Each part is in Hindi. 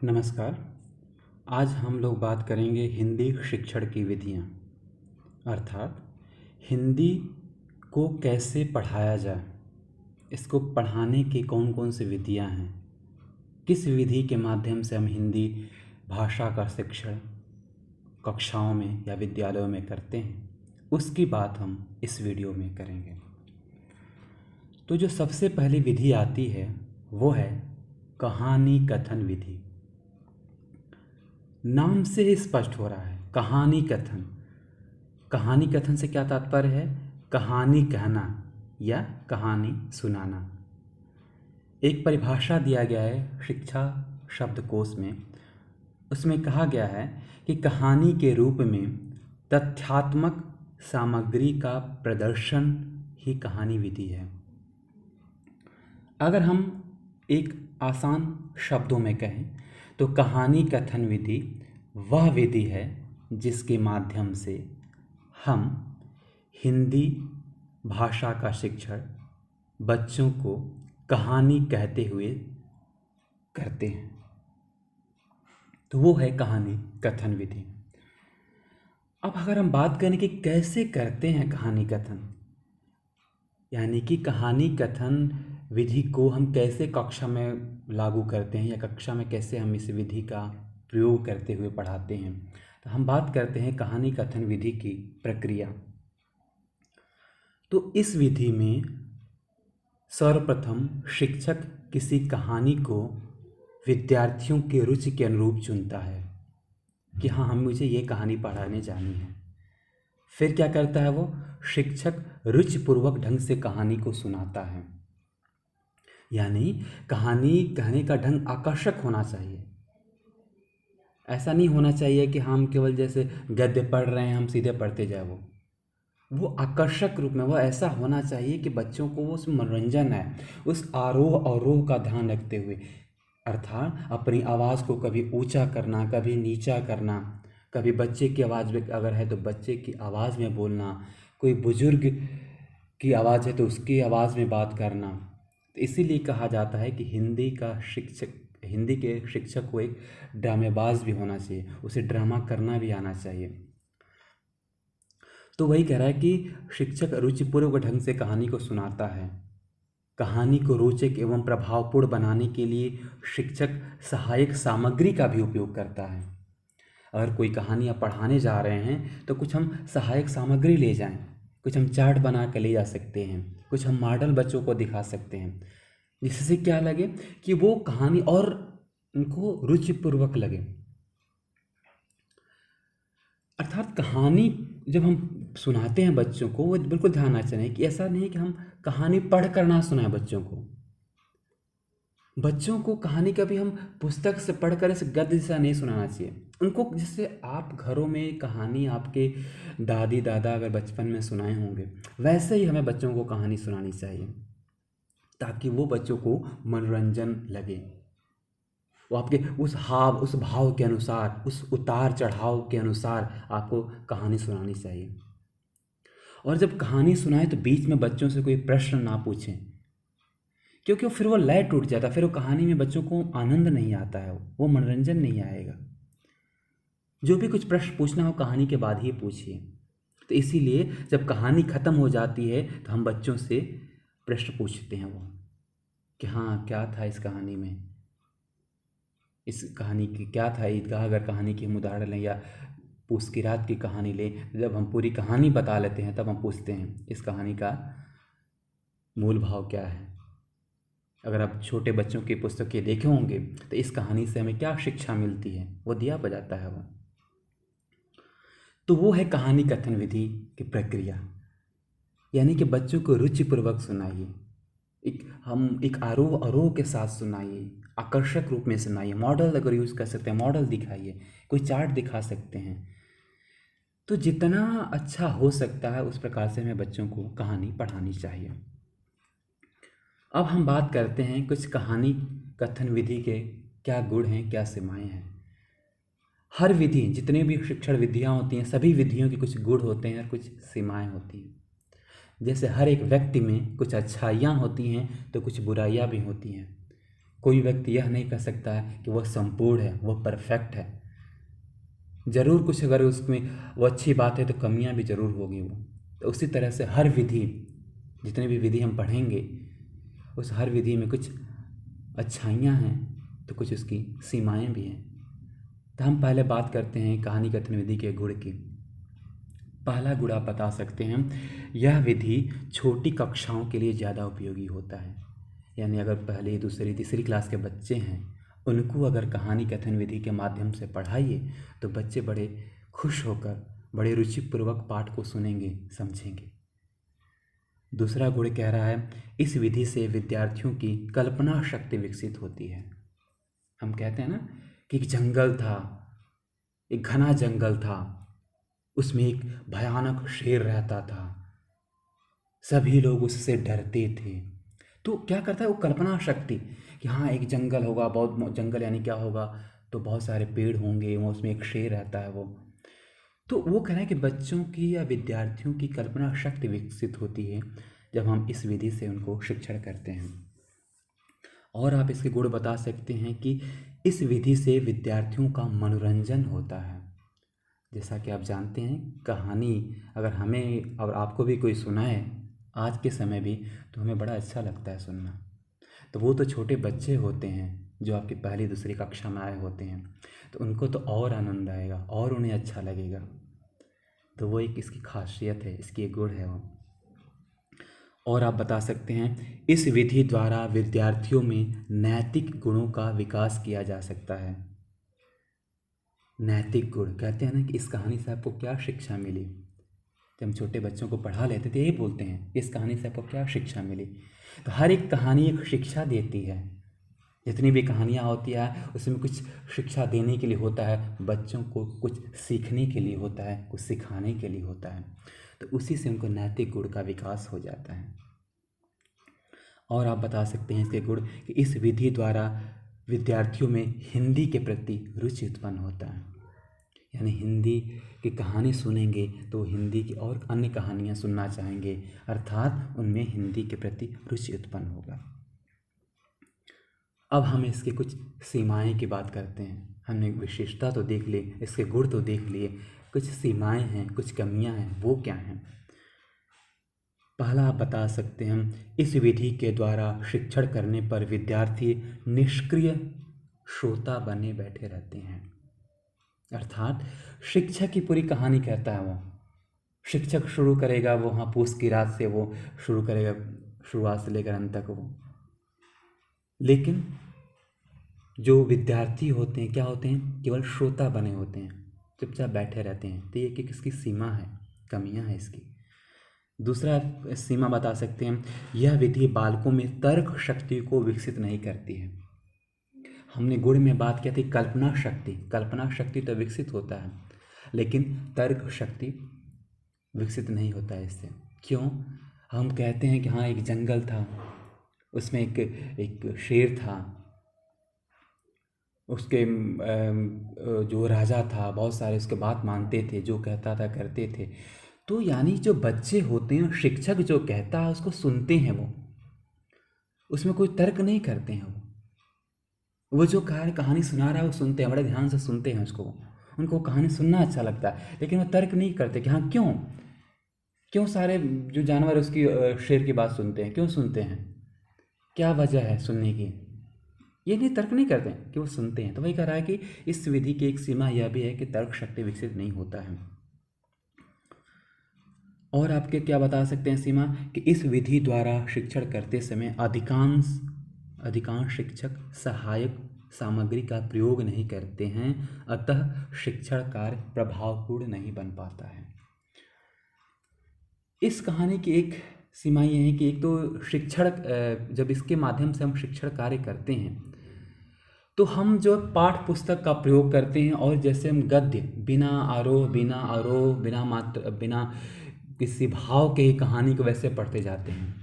नमस्कार। आज हम लोग बात करेंगे हिंदी शिक्षण की विधियाँ, अर्थात हिंदी को कैसे पढ़ाया जाए, इसको पढ़ाने की कौन कौन सी विधियाँ हैं, किस विधि के माध्यम से हम हिंदी भाषा का शिक्षण कक्षाओं में या विद्यालयों में करते हैं, उसकी बात हम इस वीडियो में करेंगे। तो जो सबसे पहली विधि आती है वो है कहानी कथन विधि। नाम से ही स्पष्ट हो रहा है, कहानी कथन। कहानी कथन से क्या तात्पर्य है? कहानी कहना या कहानी सुनाना। एक परिभाषा दिया गया है शिक्षा शब्दकोश में, उसमें कहा गया है कि कहानी के रूप में तथ्यात्मक सामग्री का प्रदर्शन ही कहानी विधि है। अगर हम एक आसान शब्दों में कहें तो कहानी कथन विधि वह विधि है जिसके माध्यम से हम हिंदी भाषा का शिक्षण बच्चों को कहानी कहते हुए करते हैं। तो वो है कहानी कथन विधि। अब अगर हम बात करें कि कैसे करते हैं कहानी कथन, यानी कि कहानी कथन विधि को हम कैसे कक्षा में लागू करते हैं या कक्षा में कैसे हम इस विधि का प्रयोग करते हुए पढ़ाते हैं, तो हम बात करते हैं कहानी कथन विधि की प्रक्रिया। तो इस विधि में सर्वप्रथम शिक्षक किसी कहानी को विद्यार्थियों की रुचि के अनुरूप चुनता है कि हाँ, हम मुझे ये कहानी पढ़ाने जानी है। फिर क्या करता है वो? शिक्षक रुचिपूर्वक ढंग से कहानी को सुनाता है, यानी कहानी कहने का ढंग आकर्षक होना चाहिए। ऐसा नहीं होना चाहिए कि हम केवल जैसे गद्य पढ़ रहे हैं हम सीधे पढ़ते जाए। वो आकर्षक रूप में वो ऐसा होना चाहिए कि बच्चों को वो उसमें मनोरंजन है, उस आरोह अवरोह का ध्यान रखते हुए, अर्थात अपनी आवाज़ को कभी ऊंचा करना, कभी नीचा करना, कभी बच्चे की आवाज़ में अगर है तो बच्चे की आवाज़ में बोलना, कोई बुजुर्ग की आवाज़ है तो उसकी आवाज़ में बात करना। तो इसीलिए कहा जाता है कि हिंदी के शिक्षक को एक ड्रामेबाज भी होना चाहिए, उसे ड्रामा करना भी आना चाहिए। तो वही कह रहा है कि शिक्षक रुचिपूर्वक ढंग से कहानी को सुनाता है। कहानी को रोचक एवं प्रभावपूर्ण बनाने के लिए शिक्षक सहायक सामग्री का भी उपयोग करता है। अगर कोई कहानी आप पढ़ाने जा रहे हैं तो कुछ हम सहायक सामग्री ले जाएं, कुछ हम चार्ट बना कर ले जा सकते हैं, कुछ हम मॉडल बच्चों को दिखा सकते हैं, जिससे क्या लगे कि वो कहानी और उनको रुचिपूर्वक लगे। अर्थात कहानी जब हम सुनाते हैं बच्चों को, वो बिल्कुल ध्यान रखना चाहिए कि ऐसा नहीं कि हम कहानी पढ़ कर ना सुनाएं बच्चों को। बच्चों को कहानी कभी हम पुस्तक से पढ़कर इसे गद्य जैसा नहीं सुनाना चाहिए। उनको जैसे आप घरों में कहानी आपके दादी दादा अगर बचपन में सुनाए होंगे, वैसे ही हमें बच्चों को कहानी सुनानी चाहिए, ताकि वो बच्चों को मनोरंजन लगे। वो आपके उस भाव के अनुसार, उस उतार चढ़ाव के अनुसार आपको कहानी सुनानी चाहिए। और जब कहानी सुनाए तो बीच में बच्चों से कोई प्रश्न ना पूछें, क्योंकि फिर वो लय टूट जाता है, फिर वो कहानी में बच्चों को आनंद नहीं आता है, वो मनोरंजन नहीं आएगा। जो भी कुछ प्रश्न पूछना हो कहानी के बाद ही पूछिए। तो इसीलिए जब कहानी ख़त्म हो जाती है तो हम बच्चों से प्रश्न पूछते हैं वो कि हाँ, क्या था इस कहानी में, इस कहानी की क्या था ईदगाह अगर कहानी की हम उदाहरण लें या पूस की रात की कहानी लें, जब हम पूरी कहानी बता लेते हैं तब हम पूछते हैं इस कहानी का मूल भाव क्या है। अगर आप छोटे बच्चों की पुस्तकें देखे होंगे तो इस कहानी से हमें क्या शिक्षा मिलती है, वो दिया जाता है वो। तो वो है कहानी कथन विधि की प्रक्रिया, यानी कि बच्चों को रुचिपूर्वक सुनाइए, एक आरोह अवरोह के साथ सुनाइए, आकर्षक रूप में सुनाइए। मॉडल अगर यूज़ कर सकते हैं, मॉडल दिखाइए, कोई चार्ट दिखा सकते हैं। तो जितना अच्छा हो सकता है उस प्रकार से हमें बच्चों को कहानी पढ़ानी चाहिए। अब हम बात करते हैं कुछ कहानी कथन विधि के क्या गुण हैं, क्या सीमाएं हैं। हर विधि, जितने भी शिक्षण विधियाँ होती हैं, सभी विधियों के कुछ गुण होते हैं और कुछ सीमाएं होती हैं। जैसे हर एक व्यक्ति में कुछ अच्छाइयाँ होती हैं तो कुछ बुराइयाँ भी होती हैं, कोई व्यक्ति यह नहीं कह सकता है कि वह संपूर्ण है, वह परफेक्ट है। ज़रूर कुछ अगर उसमें वो अच्छी बात है तो कमियां भी ज़रूर होगी वो। तो उसी तरह से हर विधि, जितनी भी विधि हम पढ़ेंगे, उस हर विधि में कुछ अच्छाइयाँ हैं तो कुछ उसकी सीमाएं भी हैं। तो हम पहले बात करते हैं कहानी कथन विधि के गुण की। पहला गुण आप बता सकते हैं, यह विधि छोटी कक्षाओं के लिए ज़्यादा उपयोगी होता है। यानी अगर पहली, दूसरी, तीसरी क्लास के बच्चे हैं, उनको अगर कहानी कथन विधि के माध्यम से पढ़ाइए तो बच्चे बड़े खुश होकर, बड़े रुचिपूर्वक पाठ को सुनेंगे, समझेंगे। दूसरा गुण कह रहा है, इस विधि से विद्यार्थियों की कल्पना शक्ति विकसित होती है। हम कहते हैं ना कि एक जंगल था, एक घना जंगल था, उसमें एक भयानक शेर रहता था, सभी लोग उससे डरते थे। तो क्या करता है वो, कल्पना शक्ति कि हाँ एक जंगल होगा, बहुत जंगल यानी क्या होगा, तो बहुत सारे पेड़ होंगे, वो उसमें एक शेर रहता है वो। तो वो कह रहे हैं कि बच्चों की या विद्यार्थियों की कल्पना शक्ति विकसित होती है जब हम इस विधि से उनको शिक्षण करते हैं। और आप इसके गुण बता सकते हैं कि इस विधि से विद्यार्थियों का मनोरंजन होता है। जैसा कि आप जानते हैं, कहानी अगर हमें और आपको भी कोई सुनाए आज के समय भी, तो हमें बड़ा अच्छा लगता है सुनना। तो वो तो छोटे बच्चे होते हैं जो आपकी पहली दूसरी कक्षा में आए होते हैं, तो उनको तो और आनंद आएगा और उन्हें अच्छा लगेगा। तो वो एक इसकी खासियत है, इसकी एक गुण है वो। और आप बता सकते हैं, इस विधि द्वारा विद्यार्थियों में नैतिक गुणों का विकास किया जा सकता है। नैतिक गुण कहते हैं ना कि इस कहानी से आपको क्या शिक्षा मिली। जब हम छोटे बच्चों को पढ़ा लेते तो यही बोलते हैं, इस कहानी से आपको क्या शिक्षा मिली। तो हर एक कहानी एक शिक्षा देती है। जितनी भी कहानियाँ होती है उसमें कुछ शिक्षा देने के लिए होता है, बच्चों को कुछ सीखने के लिए होता है, कुछ सिखाने के लिए होता है। तो उसी से उनको नैतिक गुण का विकास हो जाता है। और आप बता सकते हैं इसके गुण कि इस विधि द्वारा विद्यार्थियों में हिंदी के प्रति रुचि उत्पन्न होता है। यानी हिंदी की कहानी सुनेंगे तो हिंदी की और अन्य कहानियाँ सुनना चाहेंगे, अर्थात उनमें हिंदी के प्रति रुचि उत्पन्न होगा। अब हम इसके कुछ सीमाएं की बात करते हैं। हमने विशेषता तो देख ली, इसके गुण तो देख लिए, कुछ सीमाएं हैं, कुछ कमियां हैं, वो क्या हैं। पहला आप बता सकते हैं, इस विधि के द्वारा शिक्षण करने पर विद्यार्थी निष्क्रिय श्रोता बने बैठे रहते हैं। अर्थात शिक्षक की पूरी कहानी कहता है वो, शिक्षक शुरू करेगा, वो हाँ पूस की रात से वो शुरू करेगा, शुरुआत से लेकर अंत तक वो। लेकिन जो विद्यार्थी होते हैं क्या होते हैं, केवल श्रोता बने होते हैं, चुपचाप बैठे रहते हैं। तो ये कि किसकी सीमा है, कमियां हैं इसकी। दूसरा सीमा बता सकते हैं, यह विधि बालकों में तर्क शक्ति को विकसित नहीं करती है। हमने गुण में बात की थी कल्पना शक्ति, कल्पना शक्ति तो विकसित होता है लेकिन तर्क शक्ति विकसित नहीं होता है इससे। क्यों? हम कहते हैं कि हाँ एक जंगल था, उसमें एक शेर था, उसके जो राजा था बहुत सारे उसके बात मानते थे, जो कहता था करते थे। तो यानी जो बच्चे होते हैं, शिक्षक जो कहता है उसको सुनते हैं, वो उसमें कोई तर्क नहीं करते हैं। वो जो कहानी सुना रहा है वो सुनते हैं, बड़े ध्यान से सुनते हैं उसको, उनको कहानी सुनना अच्छा लगता है, लेकिन वो तर्क नहीं करते कि हाँ क्यों क्यों सारे जो जानवर उसकी शेर की बात सुनते हैं, क्यों सुनते हैं, क्या वजह है सुनने की। ये नहीं, तर्क नहीं करते कि वो सुनते हैं। तो वही कह रहा है कि इस विधि की एक सीमा यह भी है कि तर्क शक्ति विकसित नहीं होता है। और आपके क्या बता सकते हैं सीमा, कि इस विधि द्वारा शिक्षण करते समय अधिकांश शिक्षक सहायक सामग्री का प्रयोग नहीं करते हैं, अतः शिक्षण कार्य प्रभावपूर्ण नहीं बन पाता है। इस कहानी की एक सीमा ये है कि एक तो शिक्षण, जब इसके माध्यम से हम शिक्षण कार्य करते हैं तो हम जो पाठ पुस्तक का प्रयोग करते हैं, और जैसे हम गद्य बिना आरोह बिना मात्र बिना किसी भाव के ही कहानी को वैसे पढ़ते जाते हैं।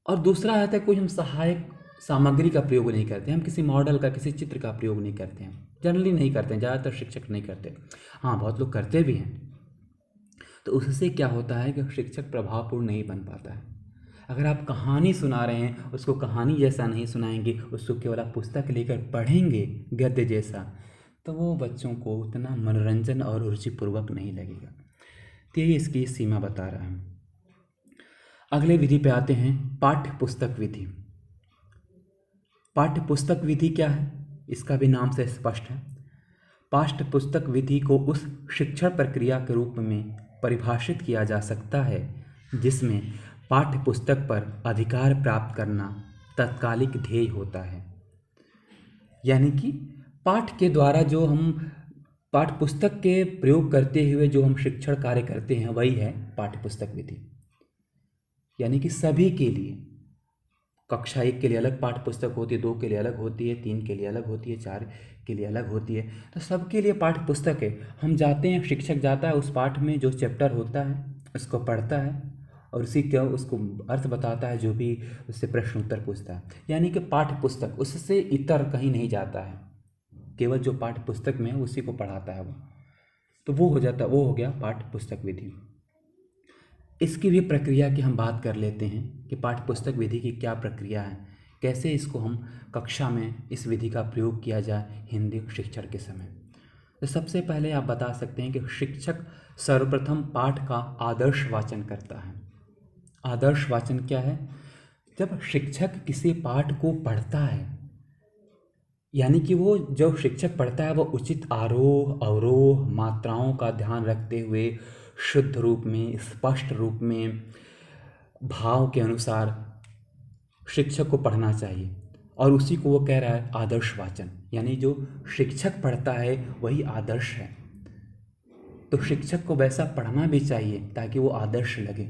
और दूसरा आता है कोई हम सहायक सामग्री का प्रयोग नहीं करते, हम किसी मॉडल का, किसी चित्र का प्रयोग नहीं करते हैं, जनरली नहीं करते हैं, ज़्यादातर शिक्षक नहीं करते। हाँ बहुत लोग करते भी हैं। तो उससे क्या होता है कि शिक्षक प्रभावपूर्ण नहीं बन पाता है। अगर आप कहानी सुना रहे हैं उसको कहानी जैसा नहीं सुनाएंगे, उसको केवल आप पुस्तक लेकर पढ़ेंगे गद्य जैसा, तो वो बच्चों को उतना मनोरंजन और रुचिपूर्वक नहीं लगेगा। तो यही इसकी सीमा बता रहा हूँ। अगले विधि पे आते हैं, पाठ्य पुस्तक विधि। पाठ्य पुस्तक विधि क्या है? इसका भी नाम से स्पष्ट है। पाठ्य पुस्तक विधि को उस शिक्षण प्रक्रिया के रूप में परिभाषित किया जा सकता है जिसमें पाठ्य पुस्तक पर अधिकार प्राप्त करना तत्कालिक ध्येय होता है। यानी कि पाठ के द्वारा जो हम पाठ्य पुस्तक के प्रयोग करते हुए जो हम शिक्षण कार्य करते हैं वही है पाठ्य पुस्तक विधि। यानी कि सभी के लिए, कक्षा 1 के लिए अलग पाठ्य पुस्तक होती है, 2 के लिए अलग होती है, 3 के लिए अलग होती है, 4 के लिए अलग होती है, तो सबके लिए पाठ्य पुस्तक है। हम जाते हैं, शिक्षक जाता है, उस पाठ में जो चैप्टर होता है उसको पढ़ता है और उसी का उसको अर्थ बताता है, जो भी उससे प्रश्न उत्तर पूछता है। यानी कि पाठ्य पुस्तक, उससे इतर कहीं नहीं जाता है, केवल जो पाठ्य पुस्तक में है उसी को पढ़ाता है वो। तो वो हो जाता, वो हो गया पाठ्य पुस्तक विधि। इसकी भी प्रक्रिया की हम बात कर लेते हैं कि पाठ्य पुस्तक विधि की क्या प्रक्रिया है, कैसे इसको हम कक्षा में इस विधि का प्रयोग किया जाए हिंदी शिक्षण के समय। तो सबसे पहले आप बता सकते हैं कि शिक्षक सर्वप्रथम पाठ का आदर्श वाचन करता है। आदर्श वाचन क्या है? जब शिक्षक किसी पाठ को पढ़ता है, यानी कि वो जो शिक्षक पढ़ता है वो उचित आरोह अवरोह मात्राओं का ध्यान रखते हुए शुद्ध रूप में, स्पष्ट रूप में, भाव के अनुसार शिक्षक को पढ़ना चाहिए, और उसी को वो कह रहा है आदर्श वाचन। यानी जो शिक्षक पढ़ता है वही आदर्श है, तो शिक्षक को वैसा पढ़ना भी चाहिए ताकि वो आदर्श लगे।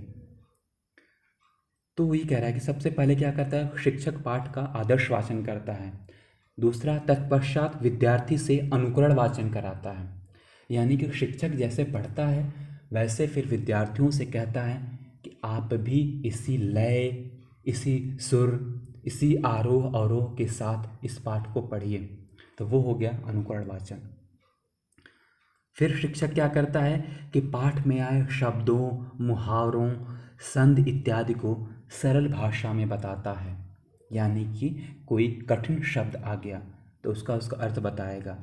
तो वही कह रहा है कि सबसे पहले क्या करता है, शिक्षक पाठ का आदर्श वाचन करता है। दूसरा, तत्पश्चात विद्यार्थी से अनुकरण वाचन कराता है। यानी कि शिक्षक जैसे पढ़ता है वैसे फिर विद्यार्थियों से कहता है कि आप भी इसी लय, इसी सुर, इसी आरोह अवरोह के साथ इस पाठ को पढ़िए। तो वो हो गया अनुकरण वाचन। फिर शिक्षक क्या करता है कि पाठ में आए शब्दों, मुहावरों, संध इत्यादि को सरल भाषा में बताता है। यानी कि कोई कठिन शब्द आ गया तो उसका अर्थ बताएगा,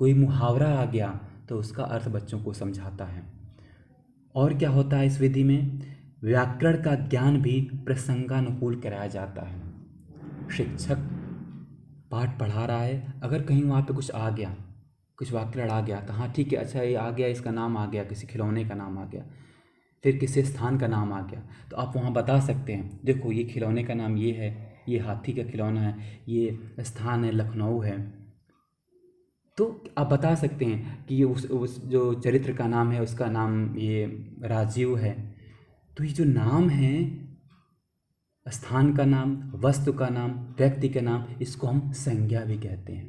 कोई मुहावरा आ गया तो उसका अर्थ बच्चों को समझाता है। और क्या होता है इस विधि में, व्याकरण का ज्ञान भी प्रसंगानुकूल कराया जाता है। शिक्षक पाठ पढ़ा रहा है, अगर कहीं वहाँ पे कुछ आ गया, कुछ व्याकरण आ गया तो हाँ ठीक है, अच्छा ये आ गया, इसका नाम आ गया, किसी खिलौने का नाम आ गया, फिर किसी स्थान का नाम आ गया, तो आप वहाँ बता सकते हैं, देखो ये खिलौने का नाम ये है, ये हाथी का खिलौना है, ये स्थान है लखनऊ है। तो आप बता सकते हैं कि ये उस जो चरित्र का नाम है उसका नाम ये राजीव है। तो ये जो नाम है, स्थान का नाम, वस्तु का नाम, व्यक्ति का नाम, इसको हम संज्ञा भी कहते हैं।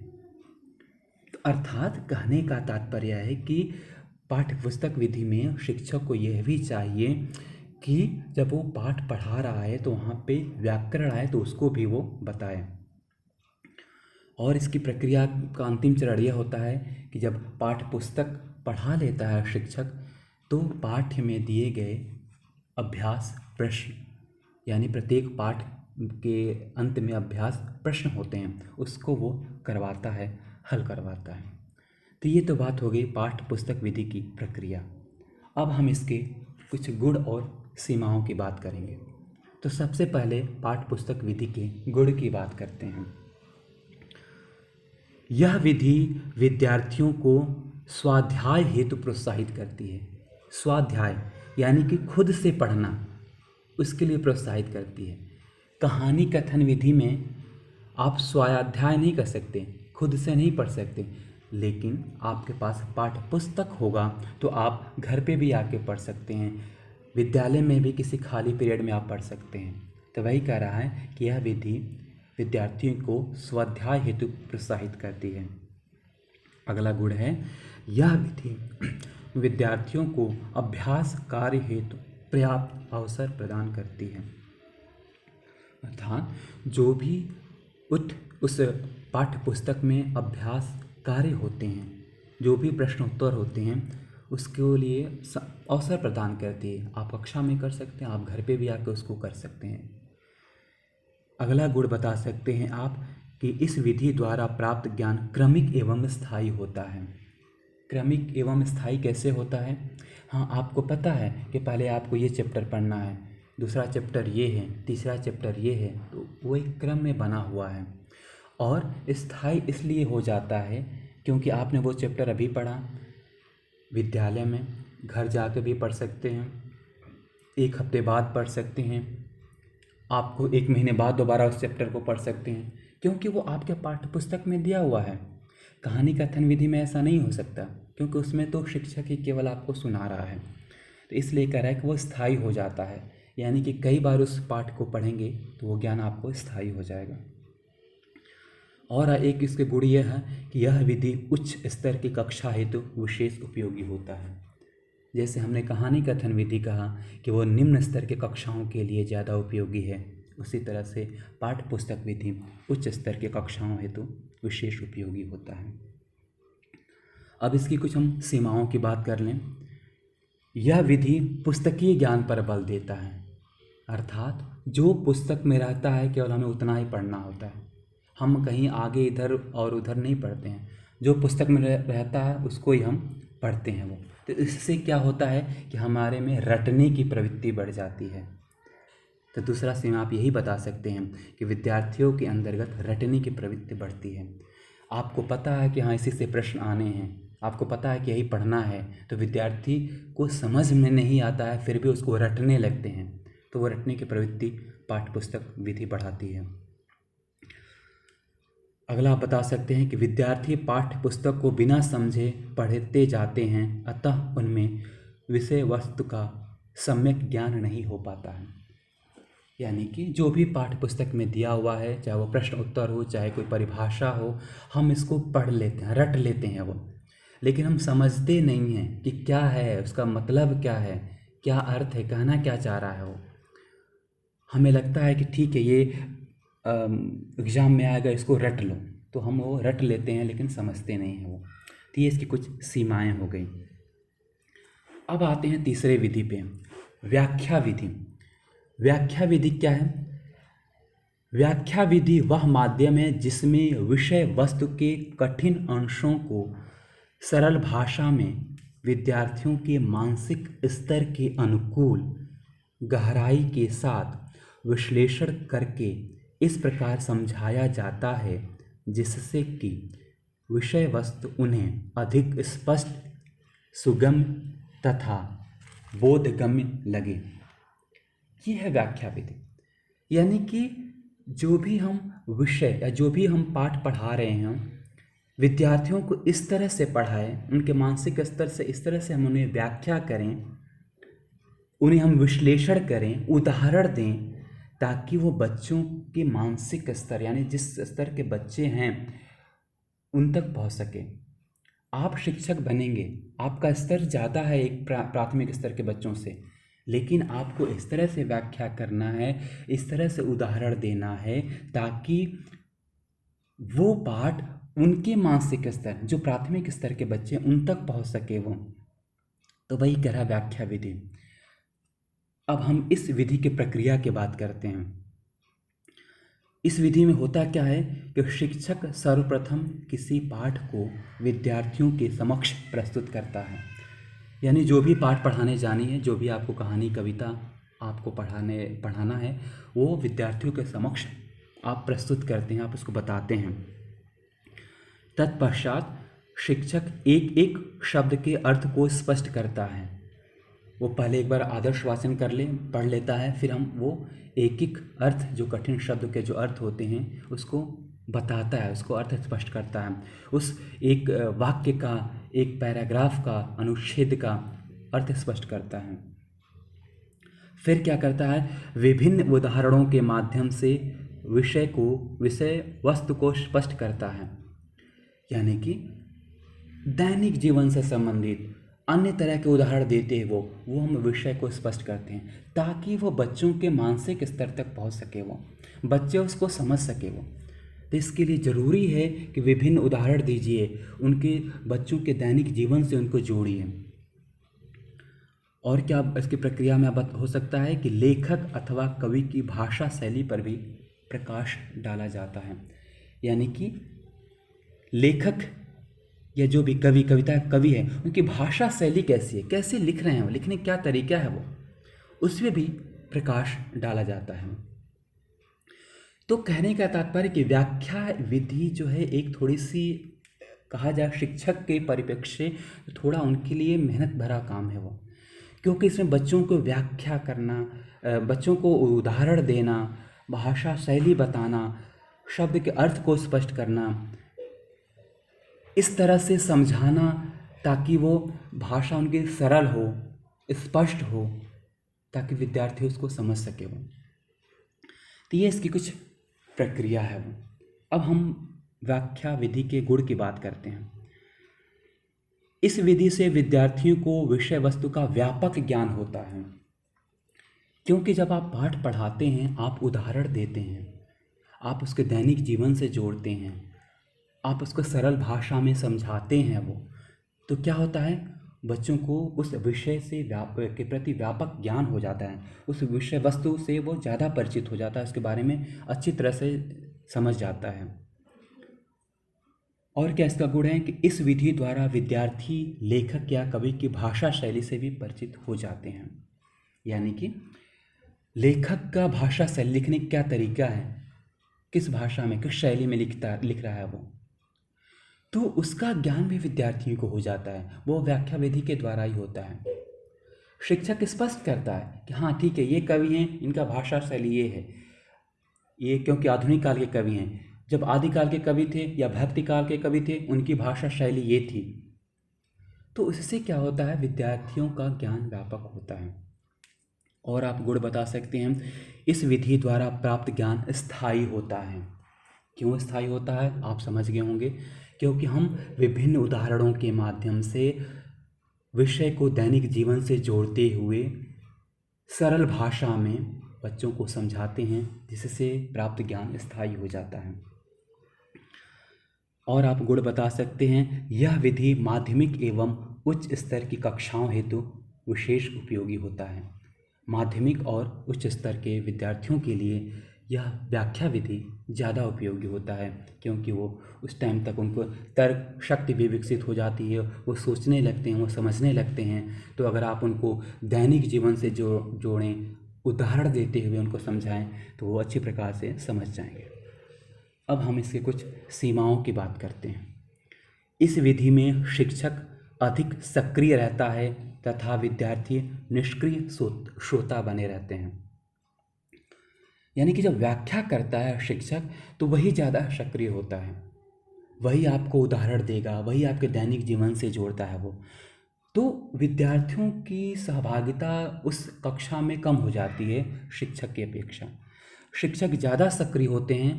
तो अर्थात कहने का तात्पर्य है कि पाठ्यपुस्तक विधि में शिक्षक को यह भी चाहिए कि जब वो पाठ पढ़ा रहा है तो वहाँ पे व्याकरण आए तो उसको भी वो बताए। और इसकी प्रक्रिया का अंतिम चरण यह होता है कि जब पाठ्यपुस्तक पढ़ा लेता है शिक्षक, तो पाठ्य में दिए गए अभ्यास प्रश्न, यानी प्रत्येक पाठ के अंत में अभ्यास प्रश्न होते हैं, उसको वो करवाता है, हल करवाता है। तो ये तो बात हो गई पाठ्य पुस्तक विधि की प्रक्रिया। अब हम इसके कुछ गुण और सीमाओं की बात करेंगे। तो सबसे पहले पाठ्य पुस्तक विधि के गुण की बात करते हैं। यह विधि विद्यार्थियों को स्वाध्याय हेतु प्रोत्साहित करती है। स्वाध्याय यानी कि खुद से पढ़ना, उसके लिए प्रोत्साहित करती है। कहानी कथन विधि में आप स्वाध्याय नहीं कर सकते, खुद से नहीं पढ़ सकते, लेकिन आपके पास पाठ्य पुस्तक होगा तो आप घर पे भी आके पढ़ सकते हैं, विद्यालय में भी किसी खाली पीरियड में आप पढ़ सकते हैं। तो वही कह रहा है कि यह विधि विद्यार्थियों को स्वाध्याय हेतु प्रोत्साहित करती है। अगला गुण है, यह विधि विद्यार्थियों को अभ्यास कार्य हेतु पर्याप्त अवसर प्रदान करती है। अर्थात जो भी उस पाठ्य पुस्तक में अभ्यास कार्य होते हैं, जो भी प्रश्न उत्तर होते हैं, उसके लिए अवसर प्रदान करती है। आप कक्षा में कर सकते हैं, आप घर पे भी आकर उसको कर सकते हैं। अगला गुण बता सकते हैं आप कि इस विधि द्वारा प्राप्त ज्ञान क्रमिक एवं स्थायी होता है। क्रमिक एवं स्थायी कैसे होता है? हाँ, आपको पता है कि पहले आपको ये चैप्टर पढ़ना है, दूसरा चैप्टर ये है, तीसरा चैप्टर ये है, तो वो एक क्रम में बना हुआ है। और स्थायी इसलिए हो जाता है क्योंकि आपने वो चैप्टर अभी पढ़ा विद्यालय में, घर जाकर भी पढ़ सकते हैं, एक हफ्ते बाद पढ़ सकते हैं, आपको एक महीने बाद दोबारा उस चैप्टर को पढ़ सकते हैं, क्योंकि वो आपके पाठ्य पुस्तक में दिया हुआ है। कहानी कथन विधि में ऐसा नहीं हो सकता, क्योंकि उसमें तो शिक्षक ही केवल आपको सुना रहा है। तो इसलिए कह रहा है कि वो स्थायी हो जाता है, यानी कि कई बार उस पाठ को पढ़ेंगे तो वो ज्ञान आपको स्थायी हो जाएगा। और एक इसके गुण यह है कि यह विधि उच्च स्तर की कक्षा हेतु विशेष उपयोगी होता है। जैसे हमने कहानी कथन विधि कहा कि वो निम्न स्तर के कक्षाओं के लिए ज़्यादा उपयोगी है, उसी तरह से पाठ्य पुस्तक विधि उच्च स्तर के कक्षाओं हेतु विशेष उपयोगी होता है। अब इसकी कुछ हम सीमाओं की बात कर लें। यह विधि पुस्तकीय ज्ञान पर बल देता है, अर्थात जो पुस्तक में रहता है केवल हमें उतना ही पढ़ना होता है, हम कहीं आगे इधर और उधर नहीं पढ़ते हैं। जो पुस्तक में रहता है उसको ही हम पढ़ते हैं। वो तो इससे क्या होता है कि हमारे में रटने की प्रवृत्ति बढ़ जाती है। तो दूसरा सीमा आप यही बता सकते हैं कि विद्यार्थियों के अंतर्गत रटने की प्रवृत्ति बढ़ती है। आपको पता है कि हाँ इसी से प्रश्न आने हैं, आपको पता है कि यही पढ़ना है, तो विद्यार्थी को समझ में नहीं आता है फिर भी उसको रटने लगते हैं, तो वो रटने की प्रवृत्ति पाठ्यपुस्तक विधि बढ़ाती है। अगला आप बता सकते हैं कि विद्यार्थी पाठ्य पुस्तक को बिना समझे पढ़ते जाते हैं, अतः उनमें विषय वस्तु का सम्यक ज्ञान नहीं हो पाता है। यानी कि जो भी पाठ्य पुस्तक में दिया हुआ है, चाहे वो प्रश्न उत्तर हो, चाहे कोई परिभाषा हो, हम इसको पढ़ लेते हैं, रट लेते हैं वो, लेकिन हम समझते नहीं हैं कि क्या है, उसका मतलब क्या है, क्या अर्थ है, कहना क्या चाह रहा है वो। हमें लगता है कि ठीक है ये एग्ज़ाम में आएगा, इसको रट लो, तो हम वो रट लेते हैं लेकिन समझते नहीं हैं वो। तो ये इसकी कुछ सीमाएं हो गई। अब आते हैं तीसरे विधि पे, व्याख्या विधि। व्याख्या विधि क्या है? व्याख्या विधि वह माध्यम है जिसमें विषय वस्तु के कठिन अंशों को सरल भाषा में विद्यार्थियों के मानसिक स्तर के अनुकूल गहराई के साथ विश्लेषण करके इस प्रकार समझाया जाता है जिससे कि विषय वस्तु उन्हें अधिक स्पष्ट, सुगम तथा बोधगम्य लगे। ये है व्याख्या विधि। यानी कि जो भी हम विषय या जो भी हम पाठ पढ़ा रहे हैं, विद्यार्थियों को इस तरह से पढ़ाएं, उनके मानसिक स्तर से इस तरह से हम उन्हें व्याख्या करें, उन्हें हम विश्लेषण करें, उदाहरण दें, ताकि वो बच्चों के मानसिक स्तर यानी जिस स्तर के बच्चे हैं उन तक पहुंच सके। आप शिक्षक बनेंगे, आपका स्तर ज़्यादा है एक प्राथमिक स्तर के बच्चों से, लेकिन आपको इस तरह से व्याख्या करना है, इस तरह से उदाहरण देना है ताकि वो पाठ उनके मानसिक स्तर, जो प्राथमिक स्तर के बच्चे उन तक पहुंच सके वो। तो वही कह रहा व्याख्या विधि। अब हम इस विधि की प्रक्रिया की बात करते हैं। इस विधि में होता क्या है कि शिक्षक सर्वप्रथम किसी पाठ को विद्यार्थियों के समक्ष प्रस्तुत करता है। यानी जो भी पाठ पढ़ाने जानी है, जो भी आपको कहानी कविता आपको पढ़ाना है, वो विद्यार्थियों के समक्ष आप प्रस्तुत करते हैं, आप उसको बताते हैं। तत्पश्चात शिक्षक एक एक शब्द के अर्थ को स्पष्ट करता है। वो पहले एक बार आदर्श वाचन पढ़ लेता है, फिर हम वो एक एक अर्थ, जो कठिन शब्द के जो अर्थ होते हैं उसको बताता है, उसको अर्थ स्पष्ट करता है। उस एक वाक्य का, एक पैराग्राफ का, अनुच्छेद का अर्थ स्पष्ट करता है। फिर क्या करता है, विभिन्न उदाहरणों के माध्यम से विषय वस्तु को स्पष्ट करता है। यानी कि दैनिक जीवन से संबंधित अन्य तरह के उदाहरण देते हैं वो हम विषय को स्पष्ट करते हैं, ताकि वो बच्चों के मानसिक स्तर तक पहुंच सके, वो बच्चे उसको समझ सके वो। तो इसके लिए ज़रूरी है कि विभिन्न उदाहरण दीजिए, उनके बच्चों के दैनिक जीवन से उनको जोड़िए। और क्या इसकी प्रक्रिया में अब हो सकता है कि लेखक अथवा कवि की भाषा शैली पर भी प्रकाश डाला जाता है। यानी कि लेखक या जो भी कवि है, उनकी भाषा शैली कैसी है, कैसे लिख रहे हैं वो, लिखने क्या तरीका है वो, उसमें भी प्रकाश डाला जाता है। तो कहने का तात्पर्य कि व्याख्या विधि जो है एक थोड़ी सी, कहा जाए शिक्षक के परिप्रेक्ष्य से, थोड़ा उनके लिए मेहनत भरा काम है वो, क्योंकि इसमें बच्चों को व्याख्या करना, बच्चों को उदाहरण देना, भाषा शैली बताना, शब्द के अर्थ को स्पष्ट करना, इस तरह से समझाना ताकि वो भाषा उनकी सरल हो, स्पष्ट हो, ताकि विद्यार्थी उसको समझ सके वो। तो ये इसकी कुछ प्रक्रिया है वो। अब हम व्याख्या विधि के गुण की बात करते हैं। इस विधि से विद्यार्थियों को विषय वस्तु का व्यापक ज्ञान होता है, क्योंकि जब आप पाठ पढ़ाते हैं, आप उदाहरण देते हैं, आप उसके दैनिक जीवन से जोड़ते हैं, आप उसको सरल भाषा में समझाते हैं वो, तो क्या होता है, बच्चों को उस विषय से के प्रति व्यापक ज्ञान हो जाता है, उस विषय वस्तु से वो ज़्यादा परिचित हो जाता है, उसके बारे में अच्छी तरह से समझ जाता है। और क्या इसका गुण है कि इस विधि द्वारा विद्यार्थी लेखक या कवि की भाषा शैली से भी परिचित हो जाते हैं। यानी कि लेखक का भाषा शैली, लिखने का क्या तरीका है, किस भाषा में, किस शैली में लिख रहा है वो, तो उसका ज्ञान भी विद्यार्थियों को हो जाता है। वो व्याख्या विधि के द्वारा ही होता है। शिक्षक स्पष्ट करता है कि हाँ ठीक है, ये कवि हैं, इनका भाषा शैली ये है, ये क्योंकि आधुनिक काल के कवि हैं, जब आदिकाल के कवि थे या भक्ति काल के कवि थे, उनकी भाषा शैली ये थी। तो इससे क्या होता है, विद्यार्थियों का ज्ञान व्यापक होता है। और आप गुण बता सकते हैं, इस विधि द्वारा प्राप्त ज्ञान स्थायी होता है। क्यों स्थायी होता है, आप समझ गए होंगे, क्योंकि हम विभिन्न उदाहरणों के माध्यम से विषय को दैनिक जीवन से जोड़ते हुए सरल भाषा में बच्चों को समझाते हैं, जिससे प्राप्त ज्ञान स्थायी हो जाता है। और आप गुण बता सकते हैं, यह विधि माध्यमिक एवं उच्च स्तर की कक्षाओं हेतु विशेष उपयोगी होता है। माध्यमिक और उच्च स्तर के विद्यार्थियों के लिए यह व्याख्या विधि ज़्यादा उपयोगी होता है, क्योंकि वो उस टाइम तक उनको तर्क शक्ति भी विकसित हो जाती है, वो सोचने लगते हैं, वो समझने लगते हैं। तो अगर आप उनको दैनिक जीवन से जोड़ें, उदाहरण देते हुए उनको समझाएं, तो वो अच्छी प्रकार से समझ जाएंगे। अब हम इसके कुछ सीमाओं की बात करते हैं। इस विधि में शिक्षक अधिक सक्रिय रहता है तथा विद्यार्थी निष्क्रिय श्रोता बने रहते हैं। यानी कि जब व्याख्या करता है शिक्षक, तो वही ज़्यादा सक्रिय होता है, वही आपको उदाहरण देगा, वही आपके दैनिक जीवन से जोड़ता है वो। तो विद्यार्थियों की सहभागिता उस कक्षा में कम हो जाती है शिक्षक की अपेक्षा। शिक्षक ज़्यादा सक्रिय होते हैं,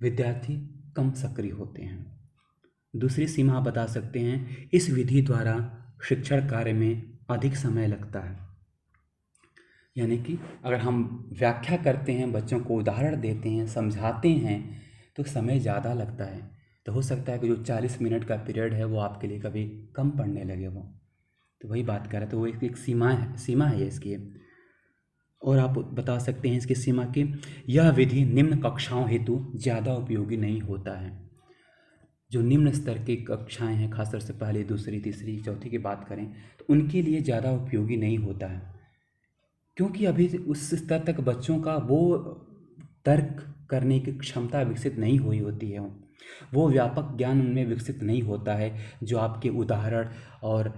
विद्यार्थी कम सक्रिय होते हैं। दूसरी सीमा आप बता सकते हैं, इस विधि द्वारा शिक्षण कार्य में अधिक समय लगता है। यानी कि अगर हम व्याख्या करते हैं, बच्चों को उदाहरण देते हैं, समझाते हैं, तो समय ज़्यादा लगता है। तो हो सकता है कि जो 40 मिनट का पीरियड है वो आपके लिए कभी कम पड़ने लगे वो। तो वही बात कर रहे, तो वो एक सीमा है इसकी। और आप बता सकते हैं इसकी सीमा की, यह विधि निम्न कक्षाओं हेतु ज़्यादा उपयोगी नहीं होता है। जो निम्न स्तर की कक्षाएं हैं, खासतौर से पहली, दूसरी, तीसरी, चौथी की बात करें, तो उनके लिए ज़्यादा उपयोगी नहीं होता है, क्योंकि अभी उस स्तर तक बच्चों का वो तर्क करने की क्षमता विकसित नहीं हुई होती है, वो व्यापक ज्ञान उनमें विकसित नहीं होता है जो आपके उदाहरण और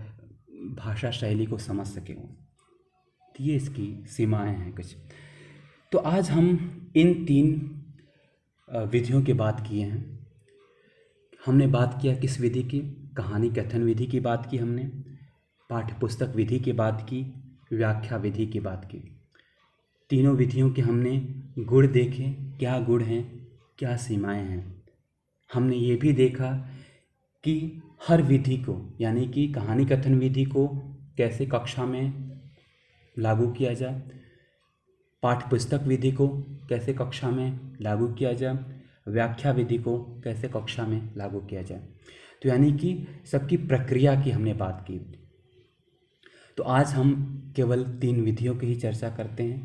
भाषा शैली को समझ सके वो। तो ये इसकी सीमाएं हैं कुछ। तो आज हम इन 3 विधियों की बात किए हैं। हमने बात किया किस विधि की, कहानी कथन विधि की बात की हमने, पाठ्य पुस्तक विधि की बात की, व्याख्या विधि की बात की। तीनों विधियों के हमने गुण देखे, क्या गुण हैं, क्या सीमाएं हैं। हमने ये भी देखा कि हर विधि को, यानी कि कहानी कथन विधि को कैसे कक्षा में लागू किया जाए, पाठ्य पुस्तक विधि को कैसे कक्षा में लागू किया जाए, व्याख्या विधि को कैसे कक्षा में लागू किया जाए। तो यानी कि सबकी प्रक्रिया की हमने बात की। तो आज हम केवल 3 विधियों की ही चर्चा करते हैं।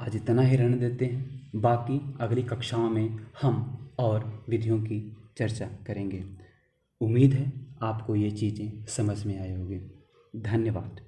आज इतना ही रहने देते हैं, बाकी अगली कक्षाओं में हम और विधियों की चर्चा करेंगे। उम्मीद है आपको ये चीज़ें समझ में आई होगी। धन्यवाद।